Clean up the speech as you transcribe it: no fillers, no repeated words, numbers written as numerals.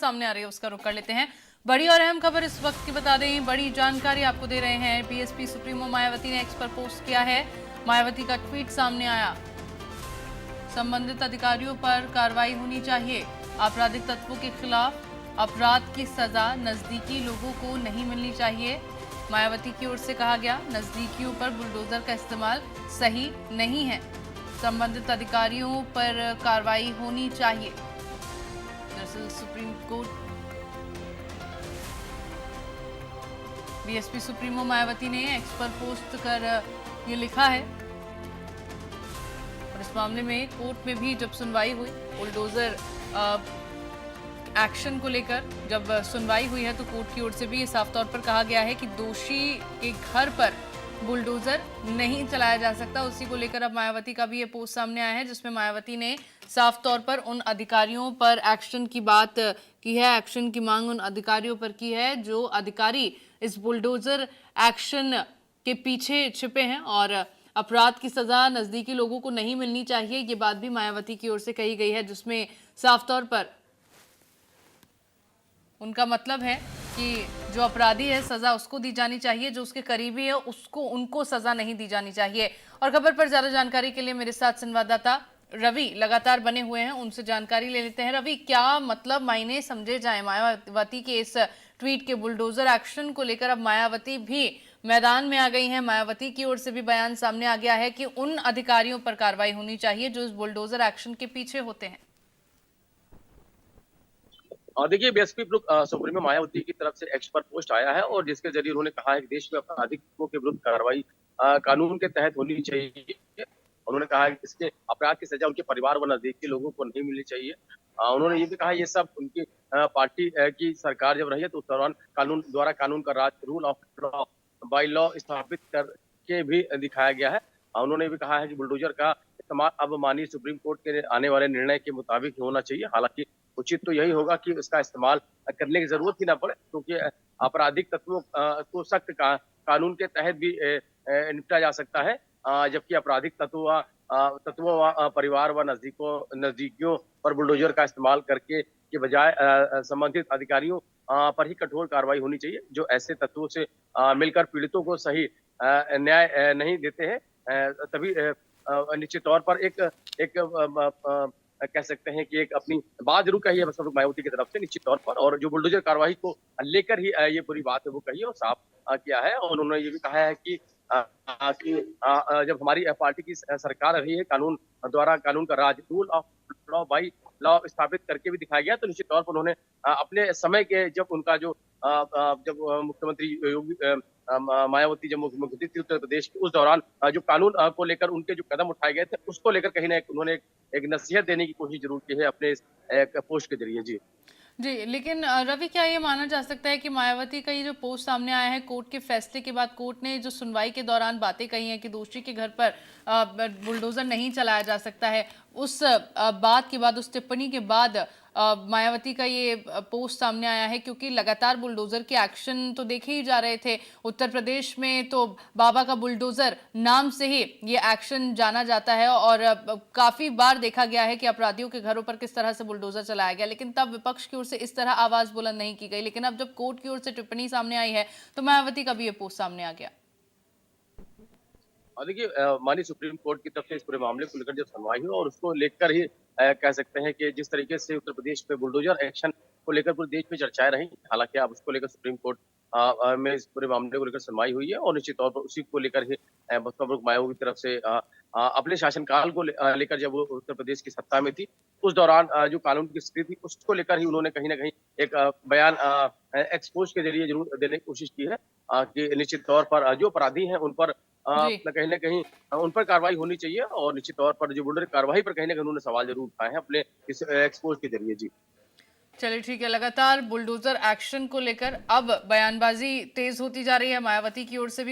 सामने आ रही है उसका रुख कर लेते हैं। बड़ी और अहम खबर इस वक्त की बता दें, बड़ी जानकारी आपको दे रहे हैं। बीएसपी सुप्रीमो मायावती ने एक्स पर पोस्ट किया है। मायावती का ट्वीट सामने आया। संबंधित अधिकारियों पर कार्रवाई होनी चाहिए। आपराधिक तत्वों के खिलाफ अपराध की सजा नजदीकी लोगों को नहीं मिलनी चाहिए। मायावती की ओर से कहा गया, नजदीकियों पर बुलडोजर का इस्तेमाल सही नहीं है। संबंधित अधिकारियों पर कार्रवाई होनी चाहिए। दरअसल supreme court BSP supremo Mayawati ने एक्स पर पोस्ट कर ये लिखा है। और इस मामले में कोर्ट में भी जब सुनवाई हुई, बुलडोजर एक्शन को लेकर जब सुनवाई हुई है, तो कोर्ट की ओर से भी ये साफ तौर पर कहा गया है कि दोषी के घर पर बुलडोजर नहीं चलाया जा सकता। उसी को लेकर अब मायावती का भी ये पोस्ट सामने आया है, जिसमें मायावती ने साफ तौर पर उन अधिकारियों पर एक्शन की बात की है, एक्शन की मांग उन अधिकारियों पर की है जो अधिकारी इस बुलडोजर एक्शन के पीछे छिपे हैं और अपराध की सजा नजदीकी लोगों को नहीं मिलनी चाहिए। ये बात भी मायावती की ओर से कही गई है, जिसमें साफ तौर पर उनका मतलब है कि जो अपराधी है सजा उसको दी जानी चाहिए, जो उसके करीबी है उनको सजा नहीं दी जानी चाहिए। और खबर पर ज्यादा जानकारी के लिए मेरे साथ संवाददाता रवि लगातार बने हुए हैं, उनसे जानकारी ले लेते हैं। रवि, क्या मतलब मायने समझे जाए मायावती के इस ट्वीट के? बुलडोजर एक्शन को लेकर अब मायावती भी मैदान में आ गई हैं। मायावती की ओर से भी बयान सामने आ गया है कि उन अधिकारियों पर कार्रवाई होनी चाहिए जो इस बुलडोजर एक्शन के पीछे होते हैं। देखिए, बीएसपी सुप्रीमो मायावती की तरफ से एक्स पर पोस्ट आया है और जिसके जरिए उन्होंने कहा है कि देश में आपराधिकों के विरुद्ध कार्रवाई कानून के तहत होनी चाहिए। उन्होंने कहा है कि इसके अपराध की सजा उनके परिवार व नजदीकी लोगों को नहीं मिलनी चाहिए। उन्होंने ये भी कहा, ये सब उनकी पार्टी की सरकार जब रही है तो उस दौरान कानून का राज, rule of law, by law स्थापित करके भी दिखाया गया है। उन्होंने भी कहा है कि बुलडोजर का इस्तेमाल अब माननीय सुप्रीम कोर्ट के आने वाले निर्णय के मुताबिक ही होना चाहिए। हालांकि उचित तो यही होगा कि इसका इस्तेमाल करने की जरूरत ही ना पड़े, क्योंकि आपराधिक तत्वों को सख्त कानून के तहत भी निपटा जा सकता है। जबकि आपराधिक तत्वों परिवार व नजदीकियों पर बुलडोजर का इस्तेमाल करके के बजाय संबंधित अधिकारियों पर ही कठोर कार्रवाई होनी चाहिए, जो ऐसे तत्वों से मिलकर पीड़ितों को सही न्याय नहीं देते हैं। तभी निश्चित तौर पर एक एक कह सकते हैं कि एक अपनी बात जरूर कही है मायावती की तरफ से निश्चित तौर पर, और जो बुलडोजर कार्रवाई को लेकर ही ये पूरी बात है वो कही है और साफ किया है। और उन्होंने ये भी कहा है कि जब हमारी पार्टी की सरकार रही है, कानून का राज, rule of law by law स्थापित करके भी दिखाया गया। तो निश्चित तौर पर उन्होंने अपने समय के जब उनका जो जब मुख्यमंत्री योगी मायावती जब मुख्यमंत्री थी उत्तर प्रदेश की, उस दौरान जो कानून को लेकर उनके जो कदम उठाए गए थे उसको लेकर कहीं ना उन्होंने एक नसीहत देने की कोशिश जरूर की है अपने इस एक पोस्ट के जरिए। जी जी, लेकिन रवि, क्या ये माना जा सकता है कि मायावती का ये जो पोस्ट सामने आया है, कोर्ट के फैसले के बाद कोर्ट ने जो सुनवाई के दौरान बातें कही हैं कि दोषी के घर पर बुलडोजर नहीं चलाया जा सकता है, उस बात के बाद, उस टिप्पणी के बाद मायावती का ये पोस्ट सामने आया है? क्योंकि लगातार बुलडोजर के एक्शन तो देखे ही जा रहे थे। उत्तर प्रदेश में तो बाबा का बुलडोजर नाम से ही ये एक्शन जाना जाता है और काफी बार देखा गया है कि अपराधियों के घरों पर किस तरह से बुलडोजर चलाया गया, लेकिन तब विपक्ष की ओर से इस तरह आवाज बुलंद नहीं की गई। लेकिन अब जब कोर्ट की ओर से टिप्पणी सामने आई है तो मायावती का भी ये पोस्ट सामने आ गया। और देखिए, माननीय सुप्रीम कोर्ट की तरफ से इस पूरे मामले को लेकर जब सुनवाई हुई और उसको लेकर ही कह सकते हैं कि जिस तरीके से उत्तर प्रदेश पे बुलडोजर एक्शन को लेकर पूरे देश में चर्चाएं रही, हालांकि अब उसको लेकर सुप्रीम कोर्ट में इस पूरे मामले को लेकर सुनवाई हुई है और निश्चित तौर पर उसी को लेकर ही बसपा प्रमुख मायावती की तरफ से अपने शासनकाल को लेकर जब वो उत्तर प्रदेश की सत्ता में थी, उस दौरान जो कानून की स्थिति थी उसको लेकर ही उन्होंने कहीं ना कहीं एक बयान एक्सपोज के जरिए जरूर देने की कोशिश की है कि निश्चित तौर पर जो अपराधी हैं उन पर जी, कहीं न कहीं उन पर कार्रवाई होनी चाहिए और निश्चित तौर पर जो बुलडोजर कार्रवाई पर कहीं न कहीं उन्होंने सवाल ज़रूर उठाए हैं अपने इस एक्सपोज़ के ज़रिए। जी। चलिए ठीक है। लगातार बुलडोजर एक्शन को लेकर अब बयानबाजी तेज होती जा रही है। मायावती की ओर से भी